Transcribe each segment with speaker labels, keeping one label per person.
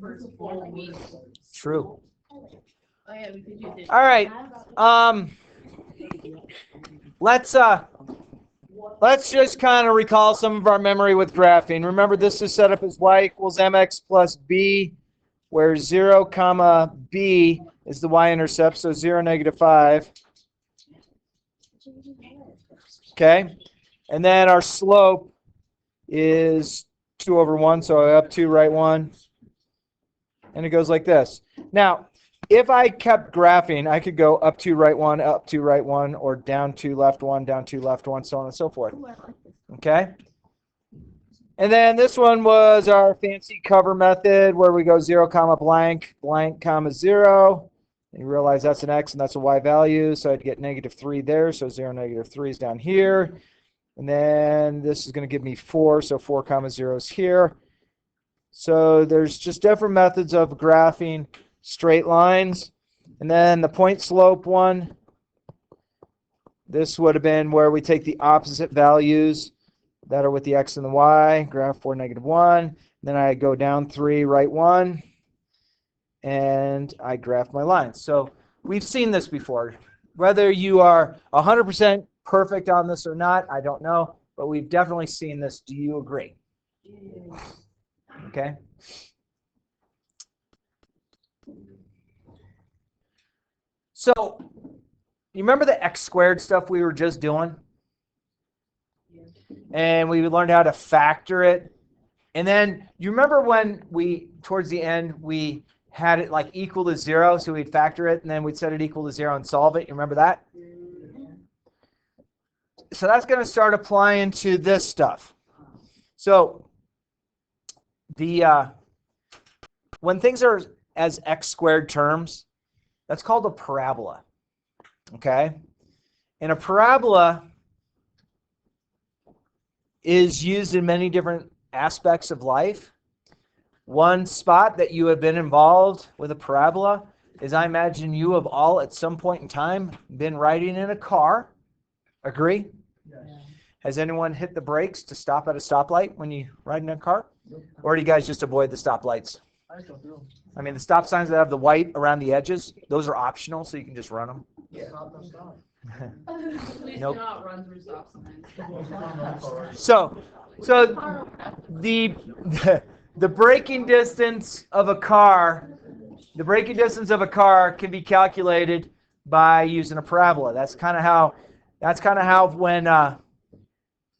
Speaker 1: first 4 weeks.
Speaker 2: True.
Speaker 1: Oh yeah, we could do this.
Speaker 2: All right. Let's just kind of recall some of our memory with graphing. Remember, this is set up as y equals mx plus b, where 0 comma b is the y-intercept, so 0, -5. Okay? And then our slope is 2 over 1, so up 2, right 1. And it goes like this. Now, if I kept graphing, I could go up 2, right 1, up 2, right 1, or down 2, left 1, down 2, left 1, so on and so forth. Okay? And then this one was our fancy cover method where we go 0 comma blank, blank comma 0. And you realize that's an x and that's a y value, so I'd get -3 there, so 0, -3 is down here. And then this is going to give me 4, so 4 comma 0 is here. So there's just different methods of graphing straight lines. And then the point slope one, this would have been where we take the opposite values that are with the x and the y, graph 4, -1. Then I go down 3, right 1, and I graph my lines. So we've seen this before. Whether you are 100% perfect on this or not, I don't know, but we've definitely seen this. Do you agree? Okay. So, you remember the x squared stuff we were just doing? And we learned how to factor it. And then, you remember when towards the end, we had it like equal to 0, so we'd factor it, and then we'd set it equal to 0 and solve it. You remember that? So that's going to start applying to this stuff. So, when things are as x squared terms, that's called a parabola. Okay? And a parabola is used in many different aspects of life. One spot that you have been involved with a parabola is, I imagine you have all at some point in time been riding in a car. Agree? Yes. Has anyone hit the brakes to stop at a stoplight when you ride in a car? Nope. Or do you guys just avoid the stoplights? I mean, the stop signs that have the white around the edges, those are optional, so you can just run them. Yeah.
Speaker 1: Please
Speaker 2: Nope.
Speaker 1: do not run through stop signs.
Speaker 2: So the braking distance of a car, can be calculated by using a parabola. That's kind of how when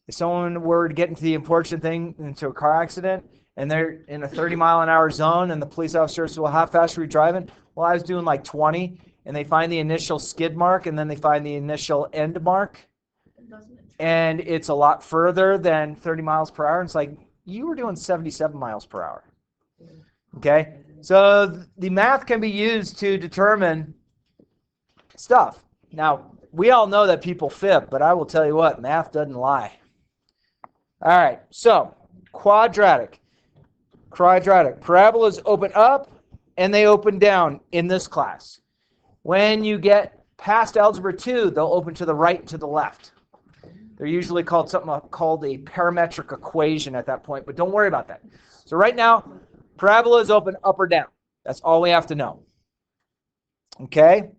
Speaker 2: if someone were to get into the unfortunate thing, into a car accident, and they're in a 30-mile-an-hour zone, and the police officer says, well, how fast were you driving? Well, I was doing like 20, and they find the initial skid mark, and then they find the initial end mark, and it's a lot further than 30 miles per hour. And it's like, you were doing 77 miles per hour. Okay? So the math can be used to determine stuff. Now, we all know that people fib, but I will tell you what, math doesn't lie. All right, so quadratic. Parabolas open up and they open down in this class. When you get past Algebra 2, they'll open to the right and to the left. They're usually called something called a parametric equation at that point, but don't worry about that. So right now, parabolas open up or down. That's all we have to know. Okay?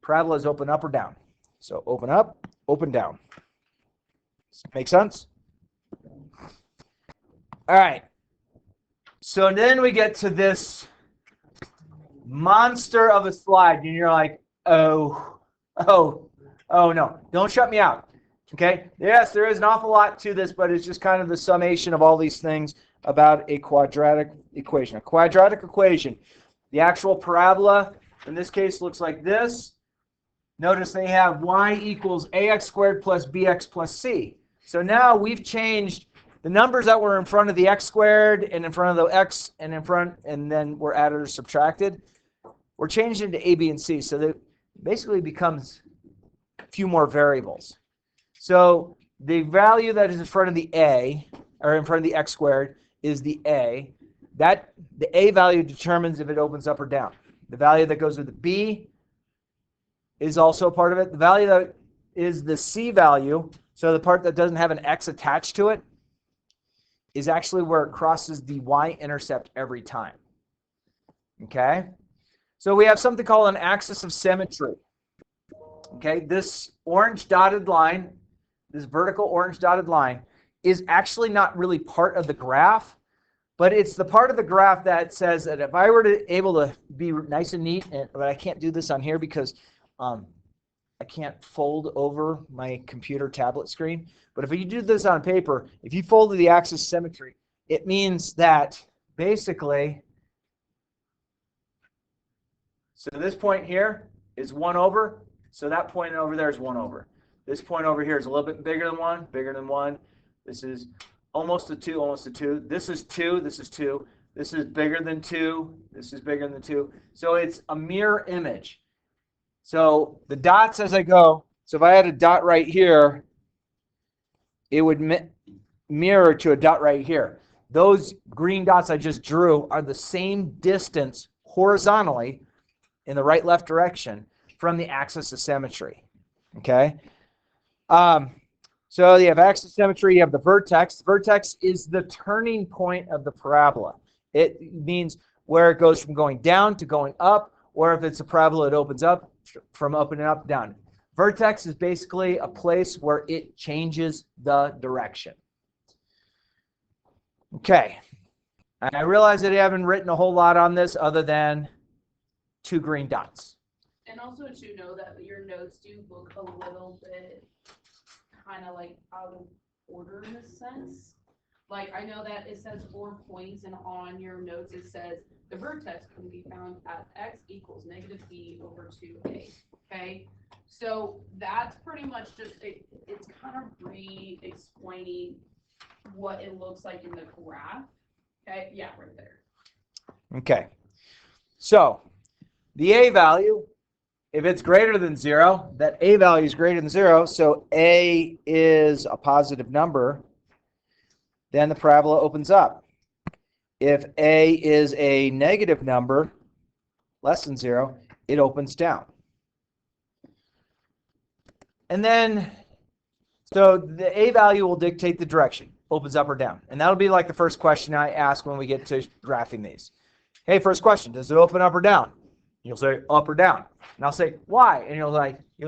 Speaker 2: Parabolas open up or down. So open up, open down. Make sense? All right. So then we get to this monster of a slide, and you're like, oh no, don't shut me out. Okay? Yes, there is an awful lot to this, but it's just kind of the summation of all these things about a quadratic equation. A quadratic equation, the actual parabola, in this case, looks like this. Notice they have y equals ax squared plus bx plus c. So now we've changed the numbers that were in front of the x squared and in front of the x and in front, and then were added or subtracted. We're changed into a, b, and c. So that basically becomes a few more variables. So the value that is in front of the a, or in front of the x squared, is the a. That the a value determines if it opens up or down. The value that goes with the b is also a part of it. The value that is the c value, so the part that doesn't have an x attached to it, is actually where it crosses the y-intercept every time. Okay? So we have something called an axis of symmetry. Okay? This orange dotted line, this vertical orange dotted line, is actually not really part of the graph, but it's the part of the graph that says that if I were to able to be nice and neat, but I can't do this on here because I can't fold over my computer tablet screen. But if you do this on paper, if you fold the axis of symmetry, it means that basically, so this point here is 1 over, so that point over there is 1 over. This point over here is a little bit bigger than 1, bigger than 1. This is almost a 2, almost a 2. This is 2, this is 2. This is bigger than 2, this is bigger than 2. So it's a mirror image. So the dots as I go, so if I had a dot right here, it would mirror to a dot right here. Those green dots I just drew are the same distance horizontally in the right-left direction from the axis of symmetry. Okay? So you have axis of symmetry, you have the vertex. The vertex is the turning point of the parabola. It means where it goes from going down to going up, or if it's a parabola, it opens up from opening up, down. Vertex is basically a place where it changes the direction. Okay. I realize that I haven't written a whole lot on this other than 2 green dots.
Speaker 1: And also to know that your notes do look a little bit kind of like out of order in a sense. Like I know that it says 4 points, and on your notes it says the vertex can be found at x equals negative b over 2a. Okay, so that's pretty much just it's kind of re-explaining what it looks like in the graph. Okay, yeah, right there.
Speaker 2: Okay, so the a value, if it's greater than 0, that a value is greater than 0, so a is a positive number, then the parabola opens up. If a is a negative number, less than 0, it opens down. And then, so the a value will dictate the direction, opens up or down. And that'll be like the first question I ask when we get to graphing these. Hey, first question, does it open up or down? You'll say up or down. And I'll say, why? And you'll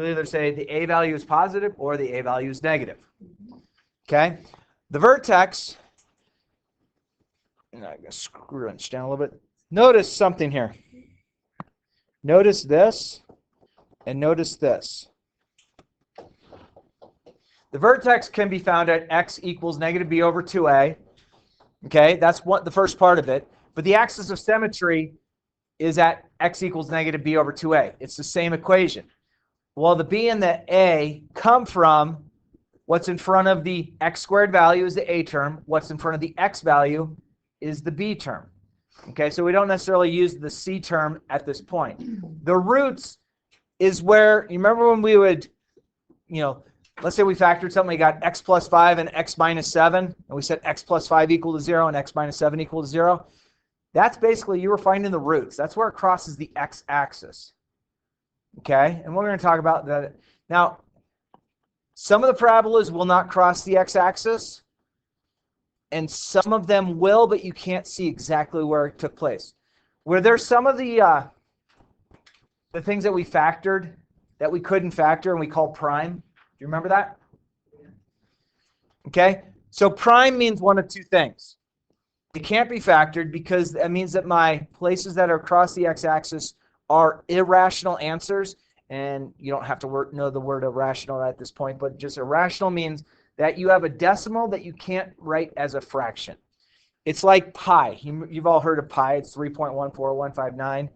Speaker 2: either say the a value is positive or the a value is negative. Okay? The vertex, and I'm going to screw it down a little bit. Notice something here. Notice this, and notice this. The vertex can be found at x equals negative b over 2a. Okay, that's what the first part of it. But the axis of symmetry is at x equals negative b over 2a. It's the same equation. Well, the b and the a come from what's in front of the x squared value is the a term. What's in front of the x value is the b term. Okay, so we don't necessarily use the c term at this point. The roots is where, you remember when we would, let's say we factored something, we got x plus 5 and x minus 7, and we said x plus 5 equal to 0 and x minus 7 equal to 0. That's basically, you were finding the roots. That's where it crosses the x-axis. Okay, and we're going to talk about that. Now, some of the parabolas will not cross the x-axis, and some of them will, but you can't see exactly where it took place. Where there's some of the things that we factored that we couldn't factor and we call prime. Do you remember that? Okay, so prime means one of two things. It can't be factored because that means that my places that are across the x-axis are irrational answers, and you don't have to know the word irrational at this point, but just irrational means that you have a decimal that you can't write as a fraction. It's like pi. You've all heard of pi. It's 3.14159,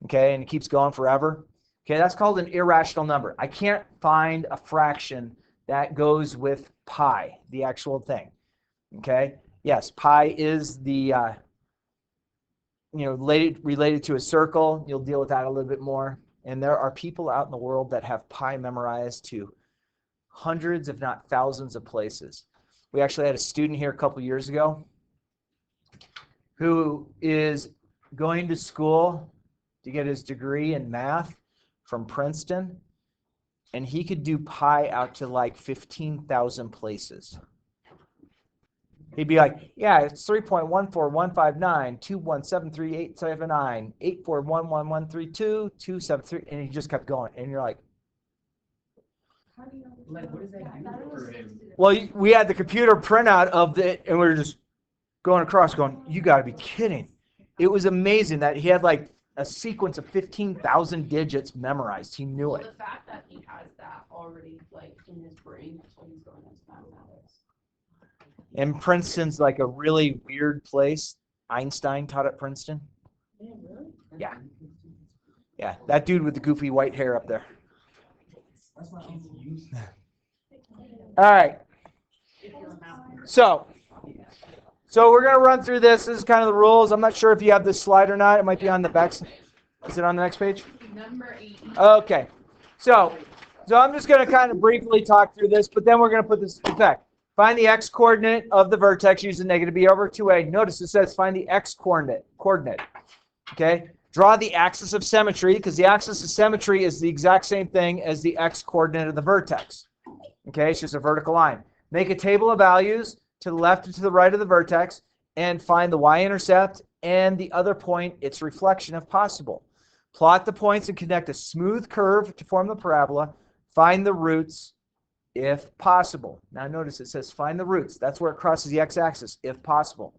Speaker 2: okay, and it keeps going forever. Okay, that's called an irrational number. I can't find a fraction that goes with pi, the actual thing, okay? Yes, pi is the, related to a circle. You'll deal with that a little bit more. And there are people out in the world that have pi memorized to hundreds, if not thousands of places. We actually had a student here a couple years ago who is going to school to get his degree in math from Princeton, and he could do pi out to like 15,000 places. He'd be like, yeah, it's 3.1415921738798 8411132 and he just kept going. And you're like,
Speaker 3: Like, what does that do for him?
Speaker 2: well, we had the computer printout of it, and we were just going across going, you got to be kidding. It was amazing that he had like a sequence of 15,000 digits memorized. He knew
Speaker 1: Well,
Speaker 2: it.
Speaker 1: the fact that he has that already like in his brain, that's what he's going into mathematics.
Speaker 2: And Princeton's like a really weird place. Einstein taught at Princeton.
Speaker 1: Yeah, really?
Speaker 2: Yeah. Yeah, that dude with the goofy white hair up there.
Speaker 3: That's why kids use
Speaker 2: All right.
Speaker 1: If you're a math nerd.
Speaker 2: So we're going to run through this. This is kind of the rules. I'm not sure if you have this slide or not. It might be on the back. Is it on the next page?
Speaker 1: Number 8.
Speaker 2: Okay. So I'm just going to kind of briefly talk through this, but then we're going to put this in effect. Find the x-coordinate of the vertex using negative b over 2a. Notice it says find the x-coordinate. Okay? Draw the axis of symmetry, because the axis of symmetry is the exact same thing as the x-coordinate of the vertex. Okay? It's just a vertical line. Make a table of values to the left and to the right of the vertex, and find the y-intercept and the other point, its reflection if possible. Plot the points and connect a smooth curve to form the parabola. Find the roots if possible. Now notice it says find the roots. That's where it crosses the x-axis, if possible.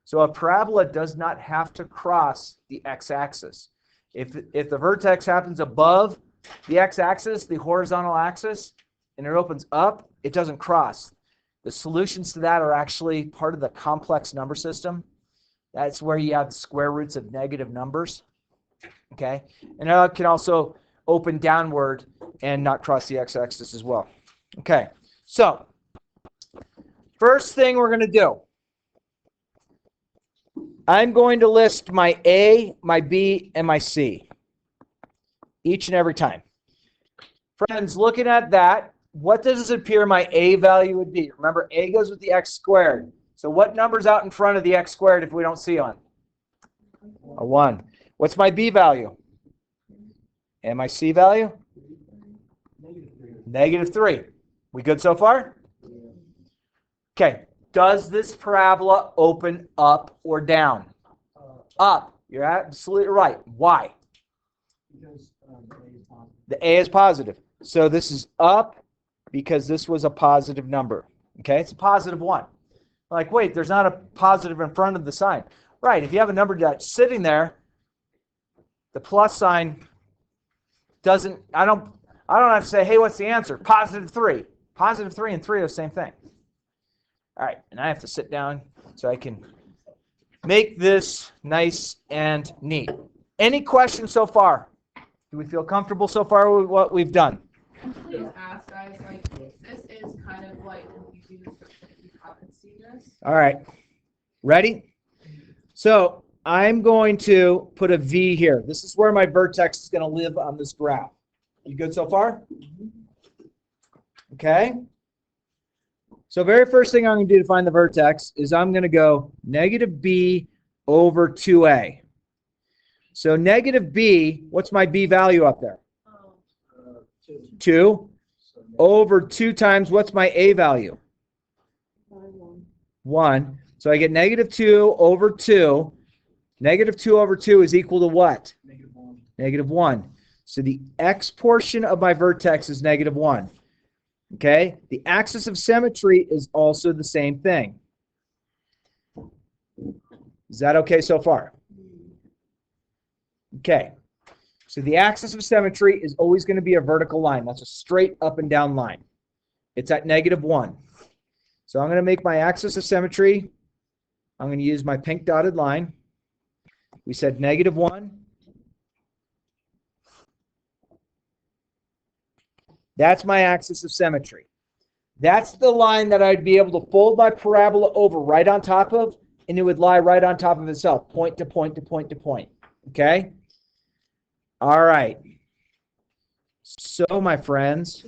Speaker 2: So a parabola does not have to cross the x-axis. If the vertex happens above the x-axis, the horizontal axis, and it opens up, it doesn't cross. The solutions to that are actually part of the complex number system. That's where you have the square roots of negative numbers. Okay? And it can also open downward and not cross the x-axis as well. Okay, so first thing we're going to do, I'm going to list my A, my B, and my C each and every time. Friends, looking at that, what does it appear my A value would be? Remember, A goes with the x squared. So what number's out in front of the x squared if we don't see one? A 1. What's my B value? And my C value? -3. We good so far? Okay. Does this parabola open up or down? Up. You're absolutely right. Why?
Speaker 3: because
Speaker 2: The A is positive. So this is up because this was a positive number. Okay? It's a positive 1. Like, wait, there's not a positive in front of the sign. Right. If you have a number that's sitting there, the plus sign doesn't, I don't have to say, hey, what's the answer? +3. +3 and 3 are the same thing. All right, and I have to sit down so I can make this nice and neat. Any questions so far? Do we feel comfortable so far with what we've done?
Speaker 1: Please ask, guys. Like, this is kind of like confusing if you haven't seen this.
Speaker 2: All right, ready? So I'm going to put a V here. This is where my vertex is going to live on this graph. You good so far? Okay. So very first thing I'm going to do to find the vertex is I'm going to go -b over 2a. So -b, what's my b value up there? 2 over 2 times, what's my a value? 1. So I get -2 over 2. -2 over 2 is equal to what? -1. So the x portion of my vertex is -1. Okay? The axis of symmetry is also the same thing. Is that okay so far? Okay. So the axis of symmetry is always going to be a vertical line. That's a straight up and down line. It's at -1. So I'm going to make my axis of symmetry. I'm going to use my pink dotted line. We said -1. That's my axis of symmetry. That's the line that I'd be able to fold my parabola over right on top of, and it would lie right on top of itself, point to point to point to point. Okay? All right. So, my friends,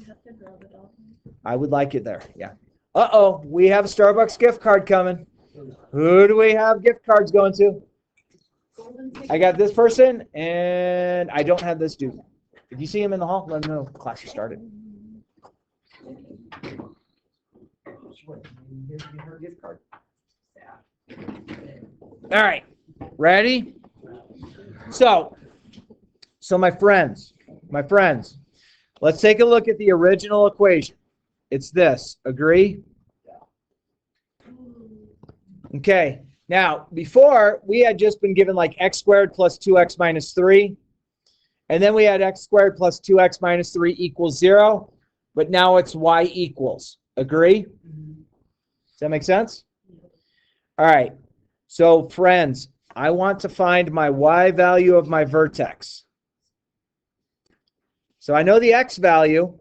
Speaker 2: I would like it there. Yeah. Uh-oh, we have a Starbucks gift card coming. Who do we have gift cards going to? I got this person, and I don't have this dude. If you see him in the hall, let him know class has started. Her gift card. All right, ready? So my friends, let's take a look at the original equation. It's this, agree? Okay, now before we had just been given like x squared plus 2x minus 3, and then we had x squared plus 2x minus 3 equals 0, but now it's y equals, agree? Does that make sense? All right, so friends, I want to find my y value of my vertex. So I know the x value,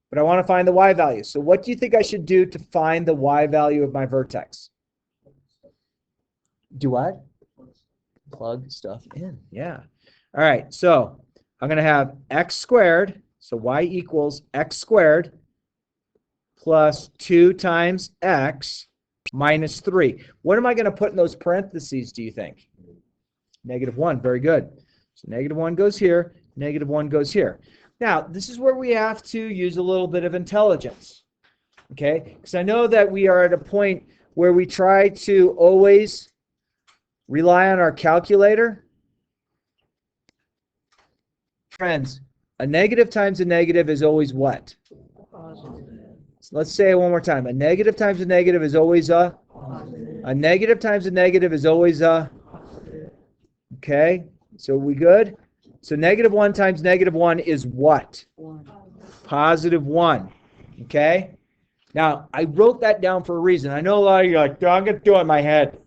Speaker 2: but I want to find the y value. So what do you think I should do to find the y value of my vertex? Do what? Plug stuff in. Yeah. All right. So I'm going to have x squared. So y equals x squared plus 2 times x minus 3. What am I going to put in those parentheses, do you think? -1. Very good. So -1 goes here. -1 goes here. Now, this is where we have to use a little bit of intelligence. Okay? Because I know that we are at a point where we try to always rely on our calculator. Friends, a negative times a negative is always what? So let's say it one more time. A negative times a negative is always a? A negative times a negative is always a? Okay, so we good? So -1 times -1 is what? +1. Okay? Now, I wrote that down for a reason. I know a lot of you are like, I'm going to do it in my head.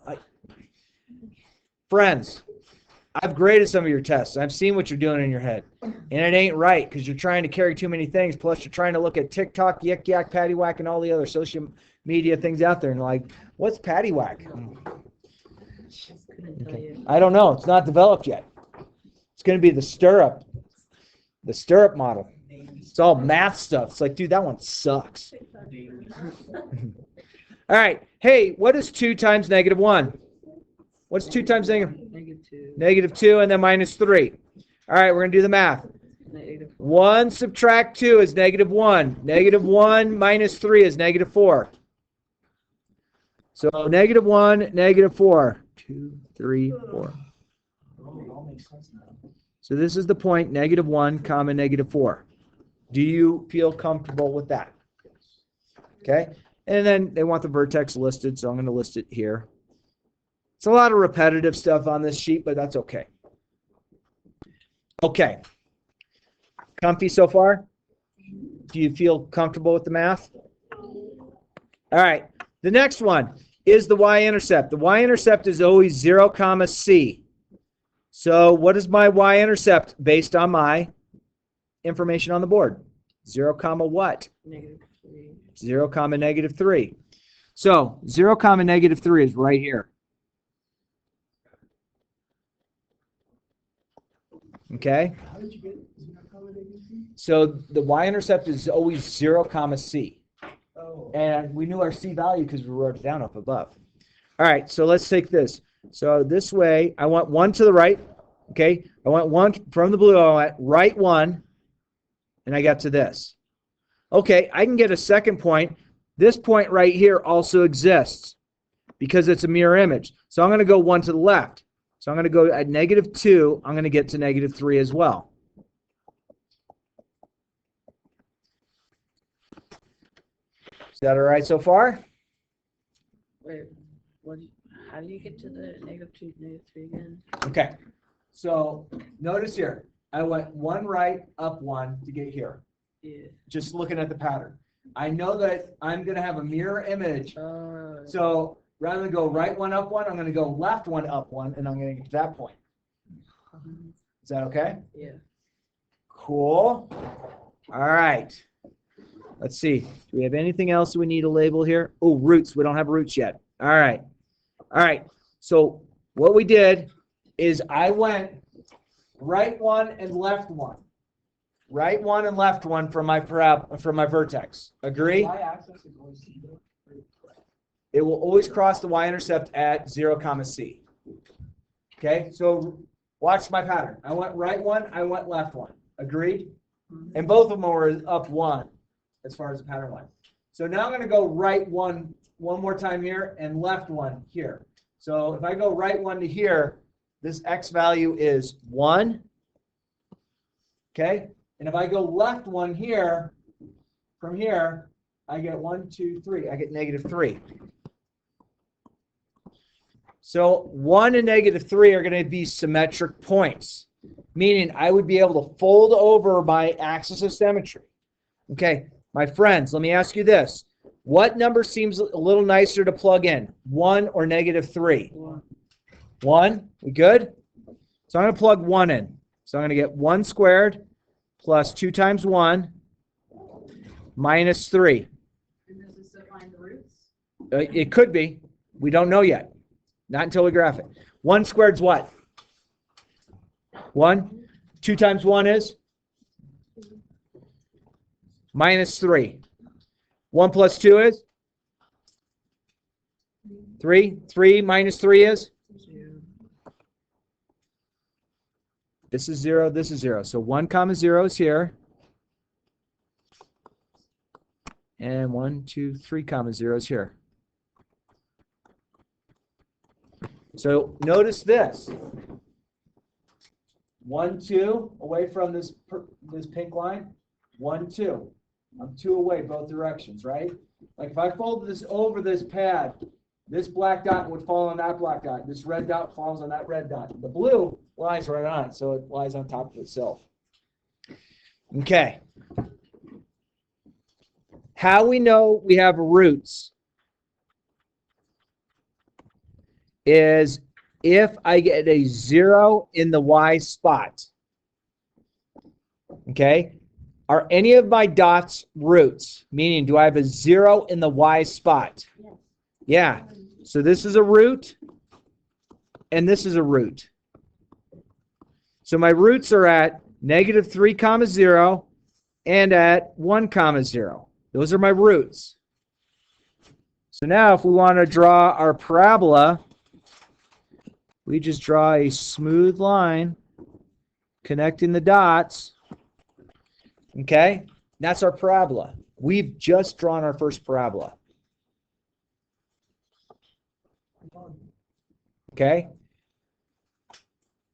Speaker 2: Friends, I've graded some of your tests. I've seen what you're doing in your head. And it ain't right because you're trying to carry too many things. Plus, you're trying to look at TikTok, Yik Yak, Paddywhack, and all the other social media things out there. And like, what's Paddywhack? Okay. I don't know. It's not developed yet. It's going to be the stirrup model. It's all math stuff. It's like, dude, that one sucks. All right. Hey, what is 2 times -1? What's 2 times negative? -2 and then -3. All right, we're going to do the math. 1 subtract 2 is -1. -1 minus 3 is -4. So -1, -4. 2, 3, 4. So this is the point, -1, comma, -4. Do you feel comfortable with that? Okay. And then they want the vertex listed, so I'm going to list it here. It's a lot of repetitive stuff on this sheet, but that's okay. Okay. Comfy so far? Do you feel comfortable with the math? All right. The next one is the y-intercept. The y-intercept is always 0, comma, c. So what is my y-intercept based on my information on the board? 0, comma, what? -3. 0, comma, -3. So 0, comma, -3 is right here. Okay? So the y-intercept is always 0, comma, c. And we knew our c value because we wrote it down up above. All right, so let's take this. So this way, I want 1 to the right. Okay? I want 1 from the blue. I want right 1. And I got to this. Okay, I can get a second point. This point right here also exists because it's a mirror image. So I'm going to go 1 to the left. So I'm going to go at -2. I'm going to get to -3 as well. Is that all right so far?
Speaker 4: Wait, how do you get to the -2, -3 again?
Speaker 2: Okay. So notice here, I went 1 right, up 1 to get here.
Speaker 4: Yeah.
Speaker 2: Just looking at the pattern. I know that I'm going to have a mirror image. So rather than go right 1, up 1, I'm going to go left 1, up 1, and I'm going to get to that point. Is that okay?
Speaker 4: Yeah.
Speaker 2: Cool. All right. Let's see. Do we have anything else we need to label here? Oh, roots. We don't have roots yet. All right. All right. So what we did is I went right 1 and left 1. Right 1 and left 1 from my vertex. Agree? It will always cross the y-intercept at 0, comma, c. Okay, so watch my pattern. I went right 1, I went left 1. Agreed? And both of them were up 1 as far as the pattern went. So now I'm going to go right 1 more time here and left 1 here. So if I go right 1 to here, this x value is 1. Okay? And if I go left 1 here, from here, I get 1, 2, 3. I get -3. So 1 and -3 are going to be symmetric points, meaning I would be able to fold over my axis of symmetry. Okay, my friends, let me ask you this. What number seems a little nicer to plug in, 1 or -3? 1, we good? So I'm going to plug 1 in. So I'm going to get 1 squared plus 2 times 1 minus 3.
Speaker 1: And this is to find the roots?
Speaker 2: It could be. We don't know yet. Not until we graph it. 1 squared's what? 1. 2 times 1 is? Minus 3. 1 plus 2 is? 3. 3 minus 3 is? This is 0, this is 0. So 1 comma 0 is here. And 1, 2, 3 comma 0 is here. So notice this. 1, 2 away from this pink line. 1, 2. I'm 2 away both directions, right? Like if I fold this over this pad, this black dot would fall on that black dot. This red dot falls on that red dot. The blue lies right on it, so it lies on top of itself. Okay. How we know we have roots is if I get a 0 in the y spot. Okay? Are any of my dots roots? Meaning, do I have a 0 in the y spot?
Speaker 1: Yes.
Speaker 2: Yeah. So this is a root, and this is a root. So my roots are at -3 comma 0 and at 1 comma 0. Those are my roots. So now if we want to draw our parabola, we just draw a smooth line connecting the dots. Okay? That's our parabola. We've just drawn our first parabola. Okay?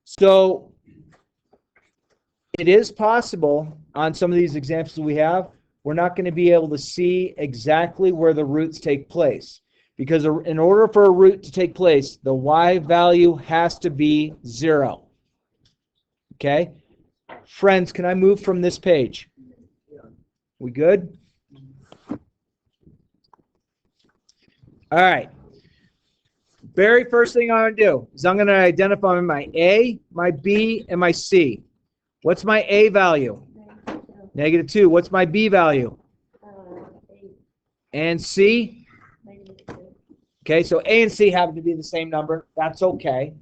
Speaker 2: So it is possible on some of these examples we have, we're not going to be able to see exactly where the roots take place. Because in order for a root to take place, the y value has to be 0. Okay? Friends, can I move from this page? We good? All right. Very first thing I'm going to do is I'm going to identify my A, my B, and my C. What's my A value? -2. What's my B value?
Speaker 1: 8.
Speaker 2: And C?
Speaker 1: -2.
Speaker 2: Okay, so A and C happen to be the same number. That's okay.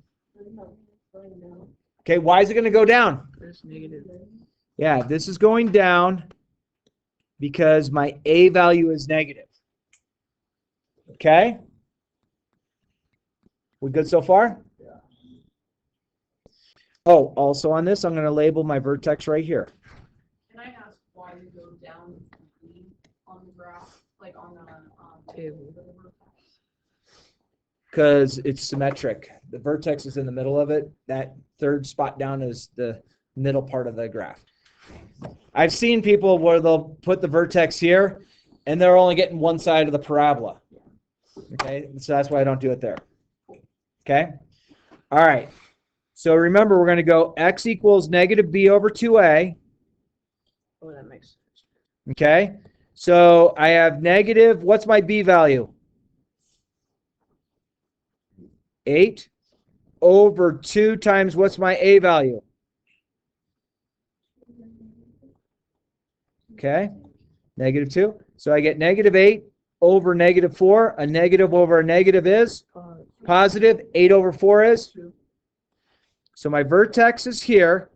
Speaker 2: Okay, why is it going to go down?
Speaker 4: That's negative.
Speaker 2: Yeah, this is going down because my A value is negative. Okay? We good so far?
Speaker 3: Yeah.
Speaker 2: Oh, also on this, I'm going to label my vertex right here.
Speaker 1: Can I ask why you go down on the graph, like on the
Speaker 4: Table.
Speaker 2: Because it's symmetric. The vertex is in the middle of it. That third spot down is the middle part of the graph. I've seen people where they'll put the vertex here, and they're only getting one side of the parabola. Okay, so that's why I don't do it there. Okay? All right. So remember, we're going to go x equals -b over 2a.
Speaker 4: Oh, that makes sense.
Speaker 2: Okay? So I have negative, what's my b value? 8 over 2 times what's my a value? Okay? -2. So I get -8 over -4. A negative over a negative is? Positive. 8 over 4 is? So my vertex is here.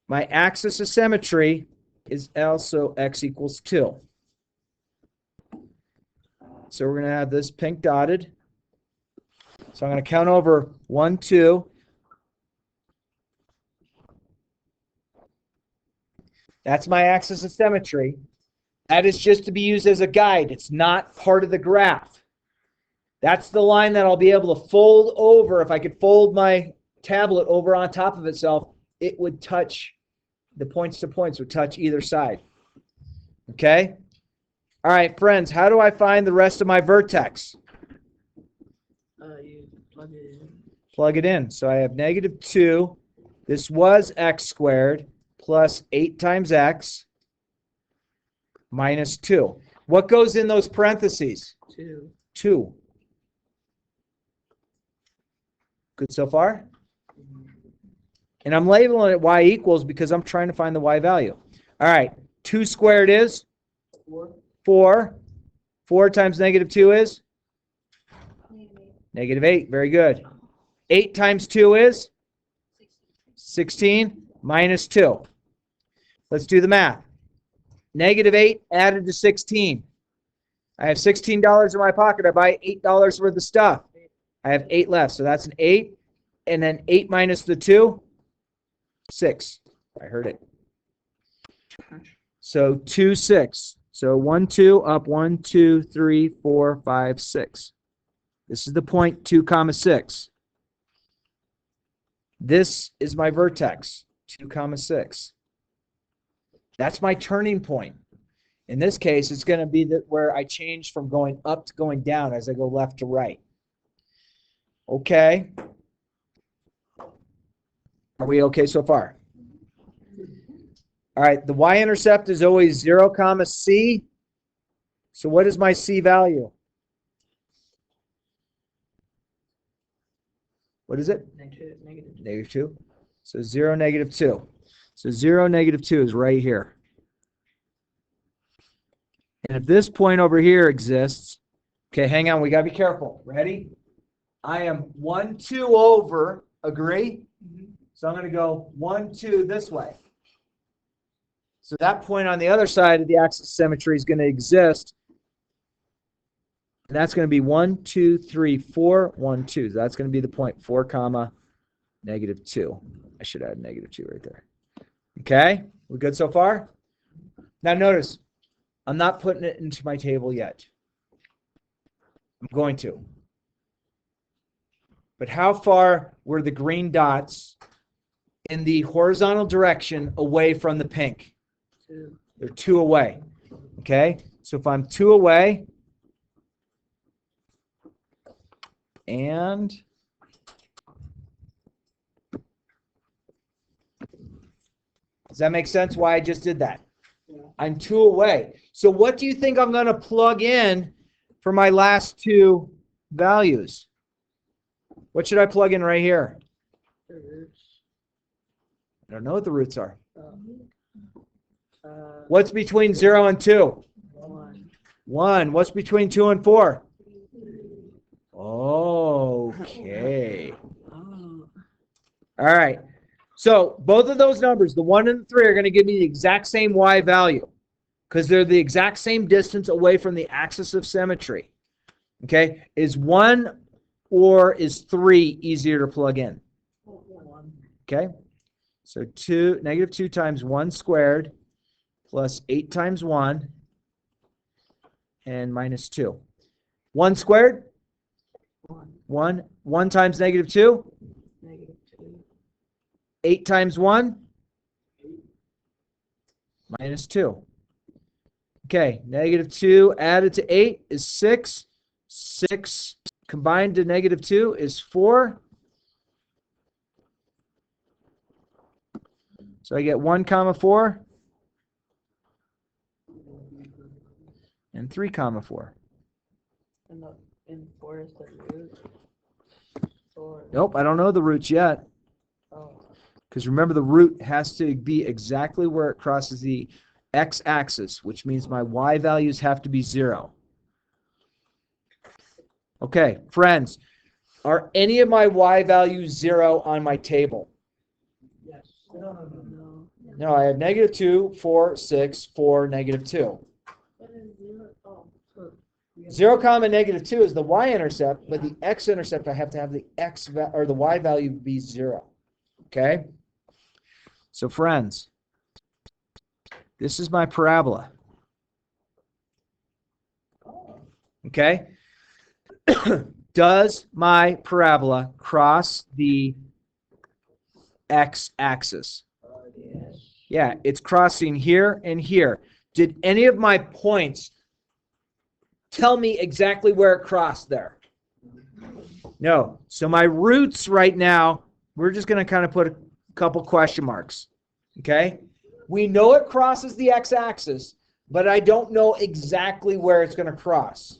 Speaker 2: My axis of symmetry is also x equals 2. So we're going to have this pink dotted. So I'm going to count over 1, 2. That's my axis of symmetry. That is just to be used as a guide. It's not part of the graph. That's the line that I'll be able to fold over. If I could fold my tablet over on top of itself, it would touch, the points to points would touch either side. Okay? All right, friends, how do I find the rest of my vertex?
Speaker 4: You plug it in.
Speaker 2: Plug it in. So I have -2. This was x squared plus 8 times x minus 2. What goes in those parentheses?
Speaker 4: 2.
Speaker 2: 2. Good so far? And I'm labeling it y equals because I'm trying to find the y value. All right, 2 squared is? 4. 4 times -2 is? -8. Very good. 8 times 2 is? 16 minus 2. Let's do the math. -8 added to 16. I have $16 in my pocket. I buy $8 worth of stuff. I have 8 left, so that's an 8. And then 8 minus the 2, 6. I heard it. So 2, 6. So 1, 2, up 1, 2, 3, 4, 5, 6. This is the point 2, 6. This is my vertex, 2, 6. That's my turning point. In this case, it's going to be where I change from going up to going down as I go left to right. Okay. Are we okay so far? All right, the y-intercept is always 0, c. So what is my c value? What is it? -2. So 0, -2. So 0, -2 is right here. And if this point over here exists, okay, hang on, we got to be careful. Ready? I am 1, 2 over, agree? So I'm going to go 1, 2 this way. So that point on the other side of the axis of symmetry is going to exist. And that's going to be 1, 2, 3, 4, 1, 2. So that's going to be the point 4, -2. I should add -2 right there. Okay? We good so far? Now notice, I'm not putting it into my table yet. I'm going to. But how far were the green dots in the horizontal direction away from the pink?
Speaker 4: 2.
Speaker 2: They're 2 away. Okay? So if I'm 2 away, and does that make sense why I just did that?
Speaker 4: Yeah.
Speaker 2: I'm 2 away. So what do you think I'm going to plug in for my last 2 values? What should I plug in right here?
Speaker 4: The roots.
Speaker 2: I don't know what the roots are.
Speaker 4: Uh,
Speaker 2: What's between 0 and 2?
Speaker 4: 1.
Speaker 2: 1. What's between 2 and 4? Okay.
Speaker 4: Oh.
Speaker 2: All right. So both of those numbers, the 1 and the 3, are going to give me the exact same y value because they're the exact same distance away from the axis of symmetry. Okay. Is 1 or is 3 easier to plug in?
Speaker 4: 1.
Speaker 2: Okay. So -2 times 1 squared plus 8 times 1 and minus 2. 1 squared?
Speaker 4: 1.
Speaker 2: 1 times -2?
Speaker 4: -2.
Speaker 2: 8 times 1? Minus 2. Okay, -2 added to 8 is 6. 6 combined to -2 is 4. So I get 1, 4 and 3, 4.
Speaker 4: And 4 is the root. 4.
Speaker 2: Nope, I don't know the roots yet.
Speaker 4: Oh.
Speaker 2: Because remember, the root has to be exactly where it crosses the x-axis, which means my y values have to be 0. Okay, friends, are any of my y values 0 on my table?
Speaker 4: Yes. No.
Speaker 2: No, I have -2, 4, 6, 4, -2. 0, -2 is the y-intercept, but the x-intercept, I have to have the or the y value be 0. Okay? So friends, this is my parabola. Okay? Does my parabola cross the x-axis?
Speaker 4: Yes.
Speaker 2: Yeah, it's crossing here and here. Did any of my points tell me exactly where it crossed there? No. So my roots right now, we're just going to kind of put a couple question marks. Okay? We know it crosses the x-axis, but I don't know exactly where it's going to cross.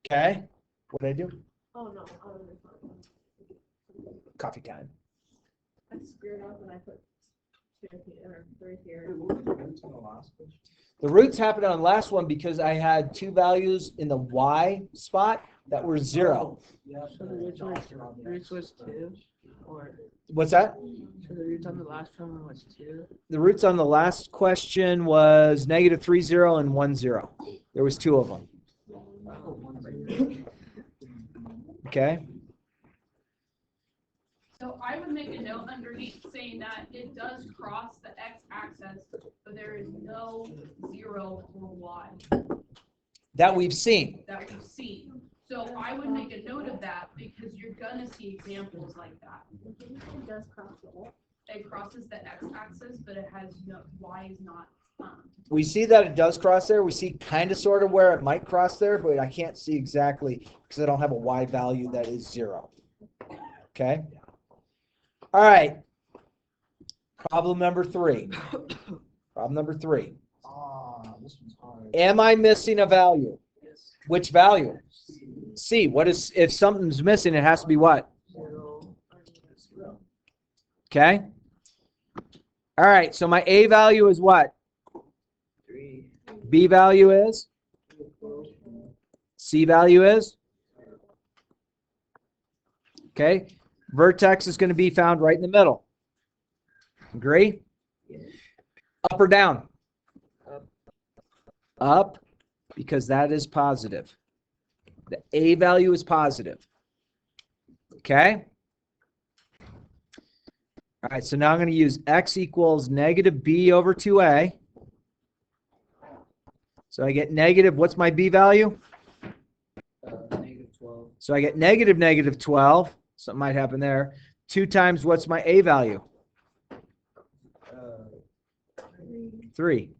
Speaker 2: Okay? What did I do?
Speaker 1: Oh, no.
Speaker 2: Coffee time.
Speaker 1: I screwed up and I put 2 here, 3 here.
Speaker 2: The roots happened on the last one because I had two values in the y spot that were 0.
Speaker 4: So the roots was 2, or
Speaker 2: What's that?
Speaker 4: so the roots on the last one was 2.
Speaker 2: The roots on the last question was -3, 0, and 1, 0. There was 2 of them. Okay?
Speaker 1: So I would make a note underneath saying that it does cross the x-axis, but there is no 0 or y
Speaker 2: That we've seen.
Speaker 1: that we've seen. So I would make a note of that because you're gonna see examples like that. It does cross the whole. It crosses the x-axis, but it has no, y is not.
Speaker 2: We see that it does cross there. We see kind of sort of where it might cross there, but I can't see exactly because I don't have a y value that is 0. Okay? All right. Problem number 3. Problem number 3.
Speaker 3: This one's hard.
Speaker 2: Am I missing a value?
Speaker 4: Yes.
Speaker 2: Which value? C. What is, if something's missing, it has to be what?
Speaker 4: 0.
Speaker 2: Okay? All right, so my A value is what?
Speaker 4: 3.
Speaker 2: B value is? C value is? Okay? Vertex is going to be found right in the middle. Agree?
Speaker 4: Yes.
Speaker 2: Up or down?
Speaker 4: Up.
Speaker 2: Up, because that is positive. The A value is positive. Okay? All right, so now I'm going to use x equals -b over 2a. So I get negative, what's my b value?
Speaker 3: -12.
Speaker 2: So I get -12. Something might happen there. 2 times what's my a value? 3.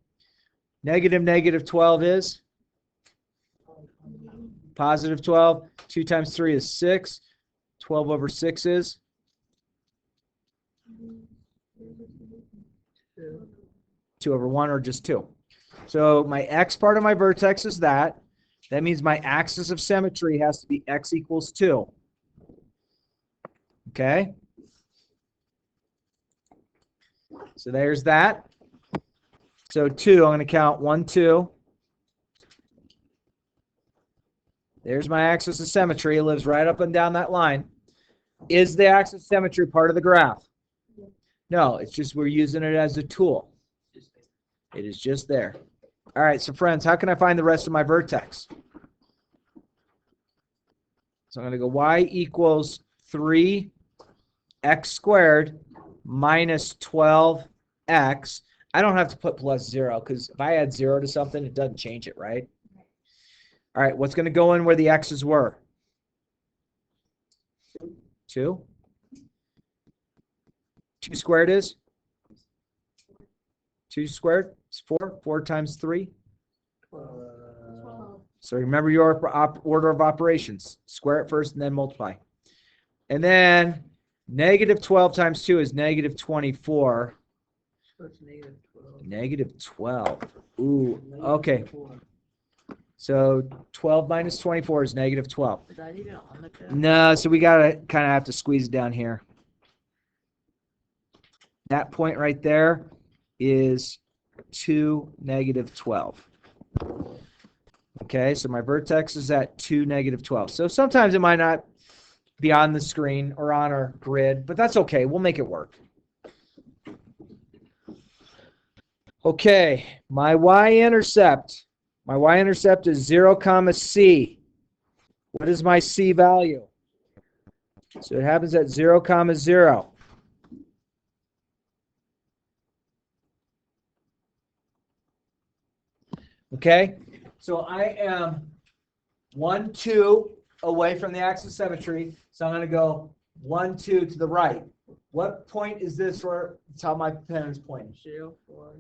Speaker 2: -12 is? Positive 12. 2 times 3 is 6. 12 over 6 is? 2 over 1, or just 2. So my x part of my vertex is that. That means my axis of symmetry has to be x equals 2. Okay? So there's that. So 2, I'm going to count 1, 2. There's my axis of symmetry. It lives right up and down that line. Is the axis of symmetry part of the graph? No, it's just we're using it as a tool. It is just there. All right, so friends, how can I find the rest of my vertex? So I'm going to go y equals 3x squared minus 12x. I don't have to put plus 0 because if I add 0 to something, it doesn't change it, right? All right, what's going to go in where the x's were? 2. 2 squared is? 2 squared is 4. 4 times 3?
Speaker 1: 12.
Speaker 2: So remember your order of operations. Square it first and then multiply. And then -12 times 2 is -24.
Speaker 4: So it's -12.
Speaker 2: -12. Ooh, okay. So 12 minus 24 is -12.
Speaker 4: Is that even on the graph?
Speaker 2: No, so we got to kind of have to squeeze it down here. That point right there is 2, -12. Okay, so my vertex is at 2, -12. So sometimes it might not be on the screen or on our grid, but that's okay. We'll make it work. Okay, my y-intercept. My y-intercept is 0, c. What is my c value? So it happens at 0, 0. Okay, so I am 1, 2 away from the axis of symmetry. So I'm going to go 1, 2 to the right. What point is this where it's how my pen is pointing?
Speaker 4: 0, 4,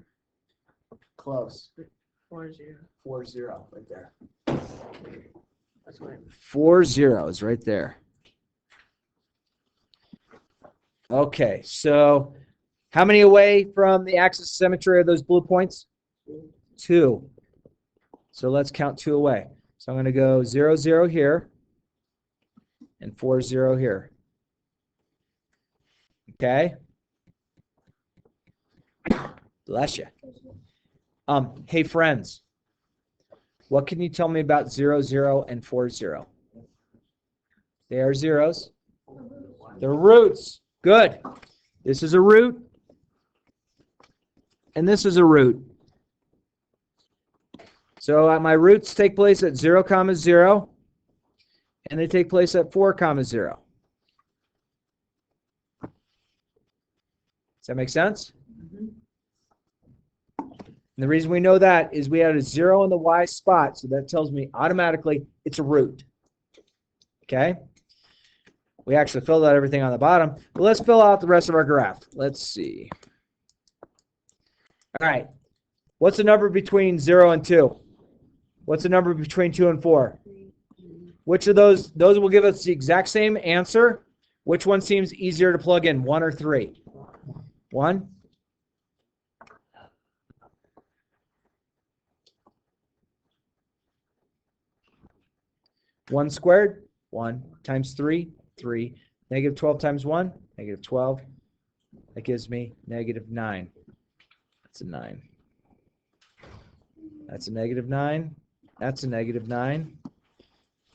Speaker 2: Close.
Speaker 4: 4, 0.
Speaker 2: 4, 0 right there.
Speaker 4: That's what
Speaker 2: 4 zeros right there. Okay, so how many away from the axis of symmetry are those blue points? 2. So let's count 2 away. So I'm going to go 0, 0 here and 4, 0 here. Okay? Bless you. Hey, friends, what can you tell me about 0, 0 and 4, 0? They are zeros. They're roots. Good. This is a root, and this is a root. So my roots take place at 0, 0, and they take place at 4, 0. Does that make sense? And the reason we know that is we had a 0 in the y spot, so that tells me automatically it's a root. Okay? We actually filled out everything on the bottom, but let's fill out the rest of our graph. Let's see. All right. What's the number between 0 and 2? What's the number between 2 and 4? Which of those will give us the exact same answer? Which one seems easier to plug in, 1 or 3? 1? One squared, 1 times 3, 3. Negative 12 times 1, negative 12. That gives me negative 9. That's a 9. That's a negative 9. That's a negative 9.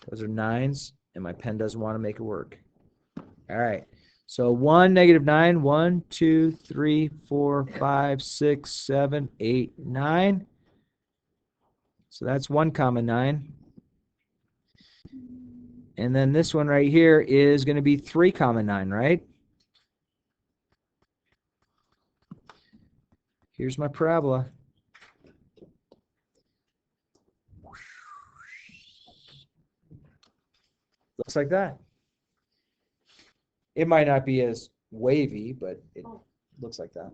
Speaker 2: Those are 9s, and my pen doesn't want to make it work. All right. So 1, negative 9, 1, 2, 3, 4, 5, 6, 7, 8, 9. So that's 1, 9. And then this one right here is going to be 3, 9, right? Here's my parabola. Looks like that. It might not be as wavy, but it looks like that.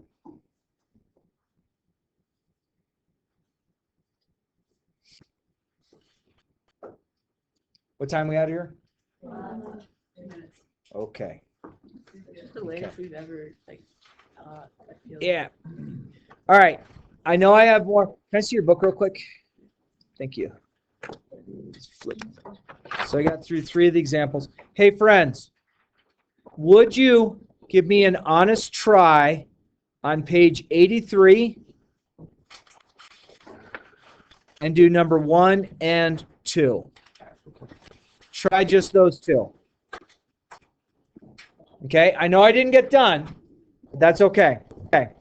Speaker 2: What time we out here?
Speaker 1: 2 minutes.
Speaker 2: Okay.
Speaker 4: It's the latest we've ever taught. I feel.
Speaker 2: Yeah. All right. I know I have more. Can I see your book real quick? Thank you. Flip. So I got through 3 of the examples. Hey, friends, would you give me an honest try on page 83 and do number 1 and 2? Try just those 2. Okay, I know I didn't get done, but that's okay. Okay.